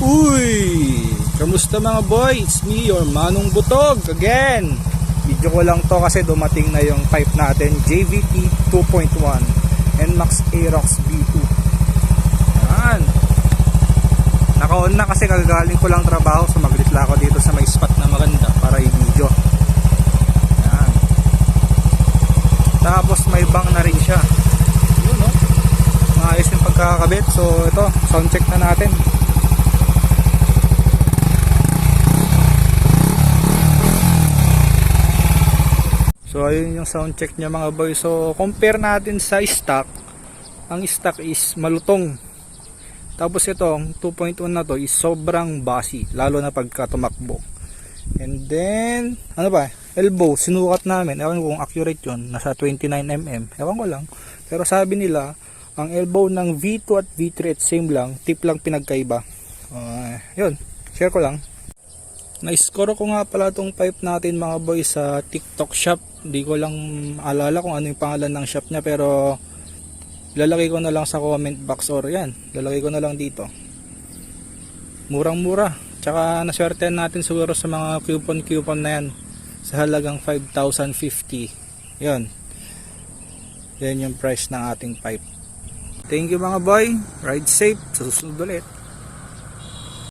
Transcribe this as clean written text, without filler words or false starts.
Uy! Kamusta mga boy? It's me, your Manong Butog again. Video ko lang to kasi dumating na yung pipe natin, JVT 2.1 NMAX Aerox B2. Yan. Naka-on na kasi kagagaling ko lang trabaho, so maglisla ako dito sa may spot na maganda para i-video. Yan. Tapos may bang na rin siya. Yun, no? Maayos yung pagkakabit. So ito, sound check na natin. So ayun yung sound check niya mga boy. So compare natin sa stock. Ang stock is malutong. Tapos itong 2.1 na to is sobrang bassy, lalo na pagka tumakbo. And then ano ba? Elbow sinukat namin. Ewan ko kung accurate yun. Nasa 29mm. Ewan ko lang. Pero sabi nila ang elbow ng V2 at V3 at same lang. Tip lang pinagkaiba. Yun. Share ko lang. Na-score ko nga pala itong pipe natin mga boy sa TikTok shop. Hindi ko lang alala kung ano yung pangalan ng shop niya, pero lalagay ko na lang sa comment box or yan. Lalagay ko na lang dito. Murang mura. Tsaka naswertehan natin siguro sa mga coupon na yan. Sa halagang 5,050. Yan. Yan yung price ng ating pipe. Thank you mga boy. Ride safe. Sa susunod ulit.